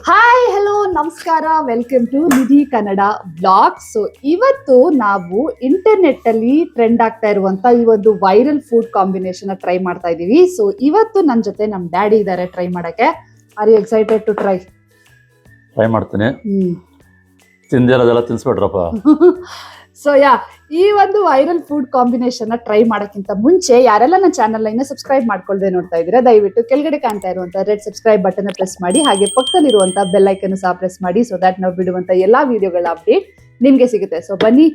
Hi hello ನಮಸ್ಕಾರ, welcome to Nidhi Kannada blog. So ಇವತ್ತು ನಾವು ಇಂಟರ್ನೆಟ್ ಅಲ್ಲಿ ಟ್ರೆಂಡ್ ಆಗ್ತಾ ಇರುವಂತ ಈ ಒಂದು ವೈರಲ್ ಫುಡ್ ಕಾಂಬಿನೇಷನ್ ಟ್ರೈ ಮಾಡ್ತಾ ಇದೀವಿ. ಸೊ ಇವತ್ತು ನನ್ನ ಜೊತೆ ನಮ್ ಡ್ಯಾಡಿ ಇದ್ದಾರೆ ಟ್ರೈ ಮಾಡಕ್ಕೆ. Are you excited to try? Try ಮಾಡ್ತೀನಿ. ತಿಂದಿರೋದೆಲ್ಲ ತಿನ್ಸ್ಬಿಟ್ರಪ್ಪ. ಸೊ ಈ ಒಂದು ವೈರಲ್ ಫುಡ್ ಕಾಂಬಿನೇಷನ್ ಟ್ರೈ ಮಾಡೋಕ್ಕಿಂತ ಮುಂಚೆ ಯಾರೆಲ್ಲ ನನ್ನ ಚಾನಲ್ ಇನ್ನ ಸಬ್ಸ್ಕ್ರೈಬ್ ಮಾಡ್ಕೊಳ್ದೆ ನೋಡ್ತಾ ಇದ್ದೀರಾ, ದಯವಿಟ್ಟು ಕೆಳಗಡೆ ಕಾಣ್ತಾ ಇರುವಂತ ರೆಡ್ ಸಬ್ಸ್ಕ್ರೈಬ್ ಬಟನ್ ಪ್ರೆಸ್ ಮಾಡಿ, ಹಾಗೆ ಪಕ್ಕದಲ್ಲಿರುವಂತ ಬೆಲ್ ಐಕನ್ ಸಹ ಪ್ರೆಸ್ ಮಾಡಿ, ಸೊ ದಟ್ ನಾವು ಬಿಡುವಂತ ಎಲ್ಲಾ ವಿಡಿಯೋಗಳ ಅಪ್ಡೇಟ್ ನಿಮ್ಗೆ ಸಿಗುತ್ತೆ. ಸೊ ಬನ್ನಿ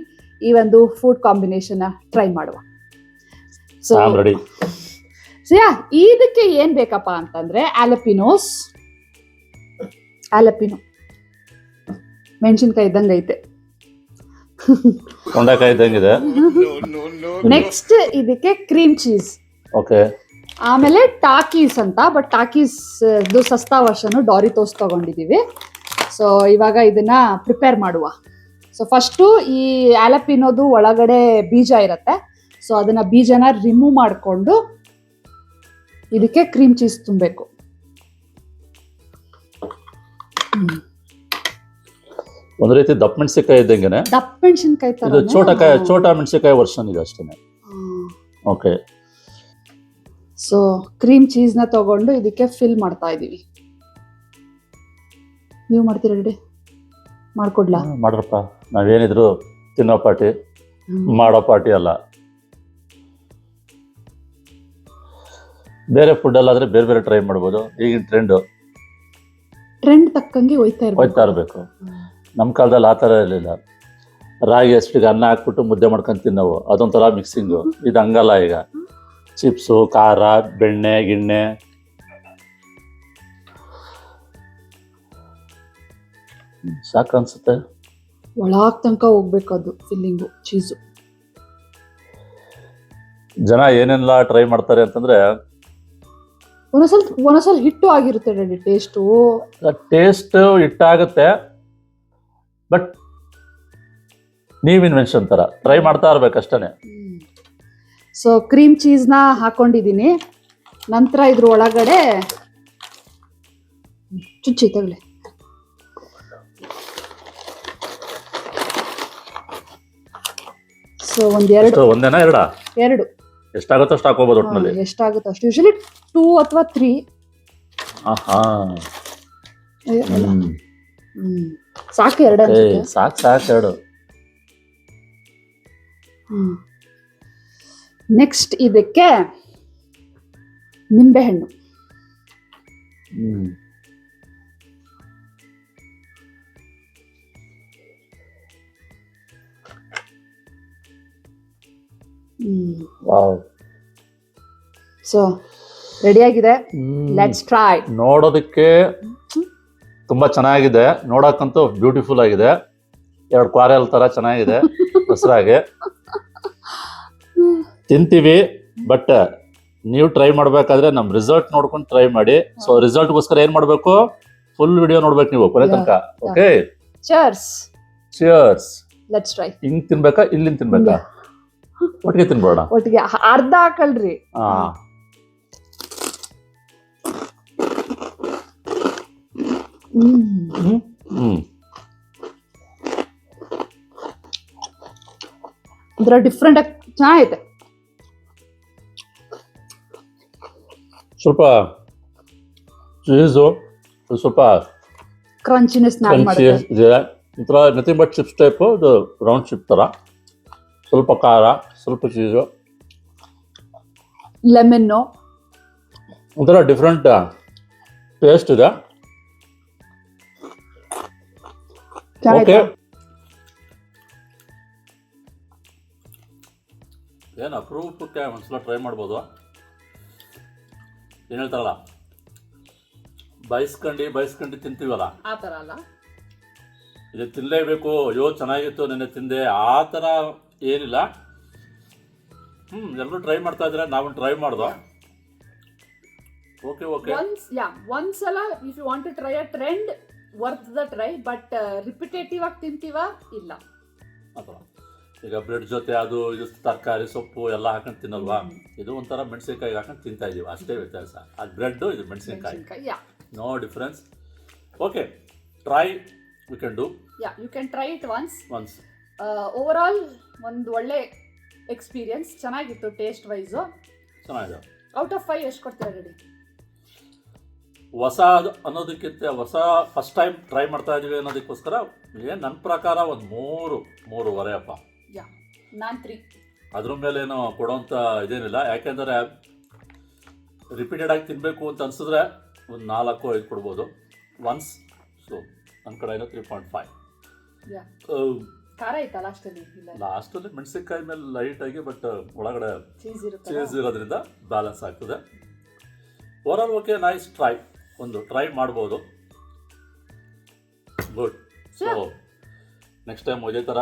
ಈ ಒಂದು ಫುಡ್ ಕಾಂಬಿನೇಷನ್ ಟ್ರೈ ಮಾಡುವ. So ready. ಸೊ ಇದಕ್ಕೆ ಏನ್ ಬೇಕಪ್ಪ ಅಂತಂದ್ರೆ ಆಲಪಿನೋ ಮೆಣಸಿನ್ಕಾಯಿ ಇದ್ದಂಗೆ ಐತೆ, ತೊಂಡೆಕಾಯಿ ಇದ್ದಂಗಿದೆ. ನೆಕ್ಸ್ಟ್ ಇದಕ್ಕೆ ಕ್ರೀಮ್ ಚೀಸ್, ಓಕೆ. ಆಮೇಲೆ ಟಾಕೀಸ್ ಅಂತ, ಬಟ್ ಟಾಕೀಸ್ ಸಸ್ತಾ ವರ್ಷನು ಡಾರಿತೋಸ್ ತಗೊಂಡಿದೀವಿ. ಸೊ ಇವಾಗ ಇದನ್ನ ಪ್ರಿಪೇರ್ ಮಾಡುವ. ಸೊ ಫಸ್ಟು ಈ ಆಲಪಿನೋದು ಒಳಗಡೆ ಬೀಜ ಇರುತ್ತೆ, ಸೊ ಅದನ್ನ ಬೀಜನ ರಿಮೂವ್ ಮಾಡಿಕೊಂಡು ಇದಕ್ಕೆ ಕ್ರೀಮ್ ಚೀಸ್ ತುಂಬಬೇಕು. ಒಂದ್ ರೀತಿ ದಪ್ಪ ಮೆಣಸಿನಕಾಯಿ ಇದ್ದಂಗೆನೆ. ದಪ್ಪ ಮೆಣಸಿನ್ಕಾಯಿ ಇದು ಚೋಟಾ ಮೆಣಸಿನಕಾಯಿ ವರ್ಷನ್ ಇದೆ ಅಷ್ಟೇನೆ. ಓಕೆ. ಸೊ ಕ್ರೀಮ್ ಚೀಸ್ ನ ತಗೊಂಡು ಇದಕ್ಕೆ ಫಿಲ್ ಮಾಡ್ತಾ ಇದೀವಿ. ನೀವು ಮಾಡ್ತೀರಾ ರೆಡಿ? ಮಾಡ್ಕೊಡ್ಲಾ? ಮಾಡ್ರಪ್ಪ, ನಾವೇನಿದ್ರು ತಿನ್ನೋ ಪಾರ್ಟಿ, ಮಾಡೋ ಪಾರ್ಟಿ ಅಲ್ಲ. ಬೇರೆ ಫುಡ್ ಅಲ್ಲಾದ್ರೆ ಬೇರೆ ಬೇರೆ ಟ್ರೈ ಮಾಡ್ಬೋದು. ಈಗಿನ ಟ್ರೆಂಡ್ ತಕ್ಕಂಗೆ ಹೋಯ್ತಾ ಇರಬೇಕು. ನಮ್ಮ ಕಾಲದಲ್ಲಿ ಆ ಥರ ಇರಲಿಲ್ಲ. ರಾಗಿ ಅಷ್ಟಿಗೆ ಅನ್ನ ಹಾಕ್ಬಿಟ್ಟು ಮುದ್ದೆ ಮಾಡ್ಕೊಂಡು ತಿನ್ನವು, ಅದೊಂಥರ ಮಿಕ್ಸಿಂಗು. ಇದು ಹಂಗಲ್ಲ. ಈಗ ಚಿಪ್ಸು, ಖಾರ, ಬೆಣ್ಣೆ ಗಿಣ್ಣೆ. ಸಾಕು ಅನ್ಸುತ್ತೆ. ಒಳಗ್ ತನಕ ಹೋಗ್ಬೇಕು ಅದು ಫಿಲ್ಲಿಂಗು, ಚೀಸು. ಜನ ಏನೆಲ್ಲ ಟ್ರೈ ಮಾಡ್ತಾರೆ ಅಂತಂದ್ರೆ, ಒಂದೊಂದ್ಸಲ ಹಿಟ್ಟು ಆಗಿರುತ್ತೆ ರೆಡಿ. ಟೇಸ್ಟ್ ಹಿಟ್ಟಾಗುತ್ತೆ, ಬಟ್ ನೀವ್ ಇನ್ವೆನ್ಷನ್ ತರ ಟ್ರೈ ಮಾಡ್ತಾ ಇರ್ಬೇಕಷ್ಟೇ. ಸೊ ಕ್ರೀಮ್ ಚೀಸ್ನ ಹಾಕೊಂಡಿದ್ದೀನಿ. ನಂತರ ಇದ್ರ ಒಳಗಡೆ ಚುಚ್ಚಿ ತಗೊಳ್ಳಿ. ಸೊ ಒಂದೇನಾ ಎರಡು ಎಷ್ಟಾಗುತ್ತೋ ಅಷ್ಟು ಹಾಕೋಬಹುದು. ಒಟ್ಟಿನಲ್ಲಿ ಎಷ್ಟಾಗುತ್ತೋ ಅಷ್ಟು, ಯೂಶಲಿ 2 ಅಥವಾ 3. ಸಾಕು, ಎರಡು ಸಾಕು ಎರಡು. ನೆಕ್ಸ್ಟ್ ಇದಕ್ಕೆ ನಿಂಬೆ ಹಣ್ಣು. ಸೊ ರೆಡಿಯಾಗಿದೆ. Let's try. ನೋಡೋದಕ್ಕೆ ತುಂಬಾ ಚೆನ್ನಾಗಿದೆ, ನೋಡಕ್ಕಂತೂ ಬ್ಯೂಟಿಫುಲ್ ಆಗಿದೆ. 2 ಕ್ವಾರೆಲ್ ತರ ಚೆನ್ನಾಗಿದೆ ಹೆಸರಾಗಿ. ತಿಂತೀವಿ, ಬಟ್ ನೀವು ಟ್ರೈ ಮಾಡ್ಬೇಕಾದ್ರೆ ನಮ್ ರಿಸಲ್ಟ್ ನೋಡ್ಕೊಂಡು ಟ್ರೈ ಮಾಡಿ. ಸೊ ರಿಸಲ್ಟ್ಗೋಸ್ಕರ ಏನ್ ಮಾಡ್ಬೇಕು? ಫುಲ್ ವಿಡಿಯೋ ನೋಡ್ಬೇಕು ನೀವು ಕೊನೆ ತನಕ. Okay, cheers. Let's try. ಹಿಂಗ್ ತಿನ್ಬೇಕಾ, ಇಲ್ಲಿಂದ ತಿನ್ಬೇಕಾ? ಒಟ್ಟಿಗೆ ತಿನ್ಬೋಣ. ಒಟ್ಟಿಗೆ ಅರ್ಧ ಹಾಕಳ್ರಿ. ಡಿಫ್ರೆಂಟ್ ಆಗಿ ಚೆನ್ನಾಗೈತೆ. ಸ್ವಲ್ಪ ಚೀಸು, ಸ್ವಲ್ಪ ಕ್ರಂಚಿನೆಸ್ ಇದೆ. ಒಂಥರ ನಥಿಂಗ್ ಬಟ್ ಚಿಪ್ಸ್ ಟೈಪು. ಇದು ರೌಂಡ್ ಚಿಪ್ ತರ. ಸ್ವಲ್ಪ ಖಾರ, ಸ್ವಲ್ಪ ಚೀಸು, ಲೆಮನ್ನು, ಒಂಥರ ಡಿಫ್ರೆಂಟ್ ಟೇಸ್ಟ್ ಇದೆ. ಓಕೆ, ಏನು ಅಪರೂಪಕ್ಕೆ ಒಂದ್ಸಲ ಟ್ರೈ ಮಾಡ್ಬೋದು. ಏನು ಹೇಳ್ತಾರಲ್ಲ, ಬಯಸ್ಕೊಂಡು ತಿಂತೀವಲ್ಲ, ಆ ಥರ ಅಲ್ಲ. ಇದು ತಿನ್ನಲೇಬೇಕು, ಅಯ್ಯೋ ಚೆನ್ನಾಗಿತ್ತು ನೆನ್ನೆ ತಿಂದೆ, ಆ ಥರ ಏನಿಲ್ಲ. ಎಲ್ಲರೂ ಟ್ರೈ ಮಾಡ್ತಾ ಇದ್ರೆ ನಾವು ಟ್ರೈ ಮಾಡ್ದೋ. ಓಕೆ. ಒಂದ್ಸಲ if you want to try a trend, worth the try. But repetitive ಆಗಿ ತಿಂತೀವಾ? ಇಲ್ಲ. ಅಥವಾ ಈಗ ಬ್ರೆಡ್ ಜೊತೆ ಅದು ಇದು ತರಕಾರಿ ಸೊಪ್ಪು ಎಲ್ಲ ಹಾಕೊಂಡು ತಿನ್ನಲ್ವಾ? ಇದು ಒಂಥರ ಮೆಣಸಿನಕಾಯಿ ಹಾಕೊಂಡು ತಿಂತಾ ಇದೀವಿ, ಅಷ್ಟೇ ವ್ಯತ್ಯಾಸ. ಅದು ಬ್ರೆಡ್, ಇದು ಮೆಣಸಿನಕಾಯಿ, no difference. Okay try we can do you can try it once. Overall ಒಂದು ಒಳ್ಳೆ ಎಕ್ಸ್ಪೀರಿಯನ್ಸ್, ಚೆನ್ನಾಗಿತ್ತು ಟೇಸ್ಟ್ ವೈಸು. ಚೆನ್ನಾಗಿದೆ. ಔಟ್ ಆಫ್ 5 ಎಷ್ಟು ಕೊಡ್ತೀರಾ ರೆಡಿ? ಹೊಸ ಅನ್ನೋದಕ್ಕಿಂತ ಹೊಸ ಫಸ್ಟ್ ಟೈಮ್ ಟ್ರೈ ಮಾಡ್ತಾ ಇದೀವಿ ಅನ್ನೋದಕ್ಕೋಸ್ಕರ ನನ್ನ ಪ್ರಕಾರ ಒಂದು 3.5 ಅಪ್ಪ. ನಾನು 3. ಅದ್ರ ಮೇಲೇನು ಕೊಡೋಂಥ ಇದೇನಿಲ್ಲ, ಯಾಕೆಂದರೆ ರಿಪೀಟೆಡ್ ಆಗಿ ತಿನ್ನಬೇಕು ಅಂತ ಅನಿಸಿದ್ರೆ ಒಂದು 4-5 ಕೊಡ್ಬೋದು ಒನ್ಸ್. ಸೊ ನನ್ನ ಕಡೆಯಿಂದ 3.5. ಖಾರ ಐತಾ ಲಾಸ್ಟಲ್ಲಿ? ಲಾಸ್ಟಲ್ಲಿ ಮೆಣಸಿನ್ಕಾಯಿ ಮೇಲೆ ಲೈಟಾಗಿ, ಬಟ್ ಒಳಗಡೆ ಚೀಸ್ ಇರೋದ್ರಿಂದ ಬ್ಯಾಲೆನ್ಸ್ ಆಗ್ತದೆ. Overall okay, nice try. ಒಂದು ಟ್ರೈ ಮಾಡ್ಬೋದು. ಗುಡ್. ಸೊ ನೆಕ್ಸ್ಟ್ ಟೈಮ್ ಇದೇ ಥರ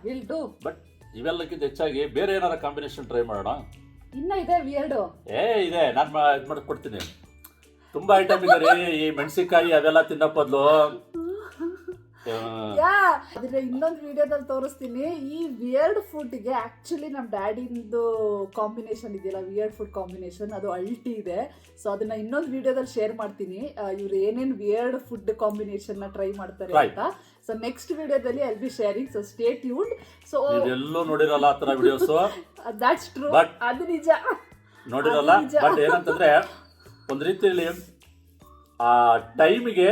ವಿಲ್ ಡೂ. ಬಟ್ ಇವೆಲ್ಲಕ್ಕಿಂತ ಹೆಚ್ಚಾಗಿ ಬೇರೆ ಏನಾರ ಕಾಂಬಿನೇಷನ್ ಟ್ರೈ ಮಾಡೋಣ. ಇನ್ನ ಇದೆ ವಿಯರ್ಡು. ಇದೆ, ನಾನು ಇದು ಮಾಡಿಕೊಡ್ತೀನಿ. ತುಂಬ ಐಟಮ್ ಇದೆ ರೀ. ಈ ಮೆಣಸಿನ್ಕಾಯಿ ಅವೆಲ್ಲ ತಿನ್ನೋ ಬದಲು ಅದ್ರ ಇನ್ನೊಂದು ವಿಡಿಯೋದಲ್ಲಿ ತೋರಿಸ್ತೀನಿ. ಈ ವಿಯರ್ಡ್ ಫುಡ್ಗೆ ಆಕ್ಚುಲಿ ನಮ್ಮ ಡ್ಯಾಡಿಂದು ಕಾಂಬಿನೇಷನ್ ಇದೆಯಲ್ಲ, ವಿಯರ್ಡ್ ಫುಡ್ ಕಾಂಬಿನೇಷನ್, ಅದು ಅಲ್ಟಿ ಇದೆ. ಸೊ ಅದನ್ನ ಇನ್ನೊಂದು ವಿಡಿಯೋದಲ್ಲಿ ಶೇರ್ ಮಾಡ್ತೀನಿ, ಇವ್ರು ಏನೇನು ವಿಯರ್ಡ್ ಫುಡ್ ಕಾಂಬಿನೇಷನ್ ನ ಟ್ರೈ ಮಾಡ್ತಾರೆ ಅಂತ. ಸೊ ನೆಕ್ಸ್ಟ್ ವಿಡಿಯೋದಲ್ಲಿ I will be sharing. So stay tuned. So ಎಲ್ಲೂ ನೋಡಿರಲ್ಲ ಆ ಥರ ವಿಡಿಯೋಸ್. ದಟ್ಸ್ ಟ್ರೂ, ಅದು ನಿಜ ನೋಡಿರಲ್ಲ. ಬಟ್ ಏನಂತಂದ್ರೆ ಒಂದು ರೀತಿಯಲ್ಲಿ ಆ ಟೈಮಿಗೆ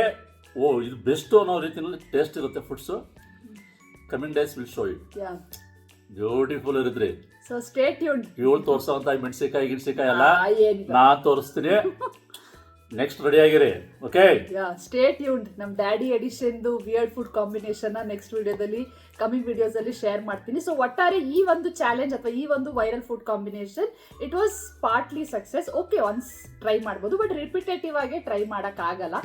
ಇದು ಬೆಸ್ಟ್ ಅನ್ನೋ ರೀತಿಯಲ್ಲಿ ಟೇಸ್ಟ್ ಇರುತ್ತೆ foods. Coming days will show it. Beautiful ಇರಿದ್ರಿ. So stay tuned. ಇವಳು ತೋರ್ಸೋಂತ ಮೆಣಸಿನ್ಕಾಯಿ ಗಿಣಸಿಕಾಯಿ ಎಲ್ಲ ನಾನ್ ತೋರಿಸ್ತೀನಿ. ನೆಕ್ಸ್ಟ್ ರೆಡಿ ಆಗಿರಿ. Okay, stay tuned. ನಮ್ಮ ಡ್ಯಾಡಿ ಎಡಿಷನ್ದು ವಿಯರ್ಡ್ ಫುಡ್ ಕಾಂಬಿನೇಷನ್ ನೆಕ್ಸ್ಟ್ ವಿಡಿಯೋದಲ್ಲಿ, ಕಮಿಂಗ್ ವಿಡಿಯೋಸ್ ಅಲ್ಲಿ ಶೇರ್ ಮಾಡ್ತೀನಿ. ಸೊ ಒಟ್ಟಾರೆ ಈ ಒಂದು ಚಾಲೆಂಜ್ ಅಥವಾ ಈ ಒಂದು viral food combination it was partly success. Okay, once try ಮಾಡ್ಬೋದು, ಬಟ್ ರಿಪಿಟೇಟಿವ್ ಆಗಿ ಟ್ರೈ ಮಾಡೋಕ್ಕಾಗಲ್ಲ.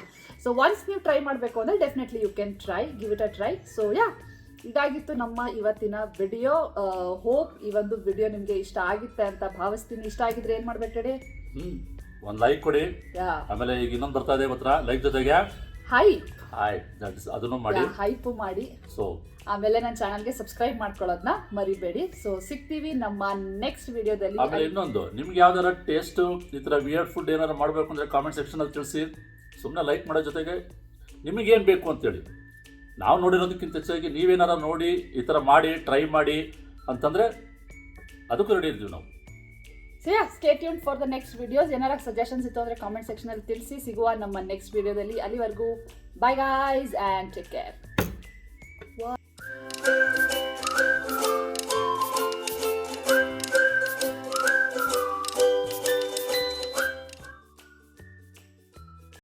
ಸೊ ಒನ್ಸ್ ನೀವು ಟ್ರೈ ಮಾಡಬೇಕು ಅಂದರೆ definitely you can try, give it a try. So ಇದಾಗಿತ್ತು ನಮ್ಮ ಇವತ್ತಿನ ವಿಡಿಯೋ. ಹೋಪ್ ಈ ಒಂದು ವಿಡಿಯೋ ನಿಮಗೆ ಇಷ್ಟ ಆಗುತ್ತೆ ಅಂತ ಭಾವಿಸ್ತೀನಿ. ಇಷ್ಟ ಆಗಿದ್ರೆ ಏನು ಮಾಡ್ಬೇಕು ರೆಡಿ? ಒಂದು ಲೈಕ್ ಕೊಡಿ. ಆಮೇಲೆ ಈಗ ಇನ್ನೊಂದು ಬರ್ತಾ ಇದೆ ಗೊತ್ತಾ, ಲೈಕ್ ಜೊತೆಗೆ ಅದನ್ನು ಮಾಡಿ, ಹೈಪ್ ಮಾಡಿ. ಸೊ ಆಮೇಲೆ ನನ್ನ ಚಾನಲ್ಗೆ ಸಬ್ಸ್ಕ್ರೈಬ್ ಮಾಡ್ಕೊಳ್ಳೋದನ್ನ ಮರಿಬೇಡಿ. ಸೊ ಸಿಗ್ತೀವಿ ನಮ್ಮ ನೆಕ್ಸ್ಟ್ ವಿಡಿಯೋದಲ್ಲಿ. ಆಮೇಲೆ ಇನ್ನೊಂದು, ನಿಮ್ಗೆ ಯಾವ್ದಾರ ಟೇಸ್ಟ್ ಈ ಥರ ವಿಯರ್ಡ್ ಫುಡ್ ಏನಾರು ಮಾಡಬೇಕು ಅಂದರೆ ಕಾಮೆಂಟ್ ಸೆಕ್ಷನಲ್ಲಿ ತಿಳಿಸಿ. ಸುಮ್ಮನೆ ಲೈಕ್ ಮಾಡೋ ಜೊತೆಗೆ ನಿಮಗೇನು ಬೇಕು ಅಂತೇಳಿ, ನಾವು ನೋಡಿರೋದಕ್ಕಿಂತ ಹೆಚ್ಚಾಗಿ ನೀವೇನಾರ ನೋಡಿ ಈ ಥರ ಮಾಡಿ ಟ್ರೈ ಮಾಡಿ ಅಂತಂದರೆ ಅದಕ್ಕೂ ರೆಡಿ ಇರ್ತೀವಿ ನಾವು. So stay tuned for the next videos. ಏನಾರ ಸಜೆಷನ್ಸ್ ಇತ್ತು ಅಂದರೆ ಕಾಮೆಂಟ್ ಸೆಕ್ಷನಲ್ಲಿ ತಿಳಿಸಿ. ಸಿಗುವ ನಮ್ಮ ನೆಕ್ಸ್ಟ್ ವಿಡಿಯೋದಲ್ಲಿ. ಅಲ್ಲಿವರೆಗೂ bye guys and take care.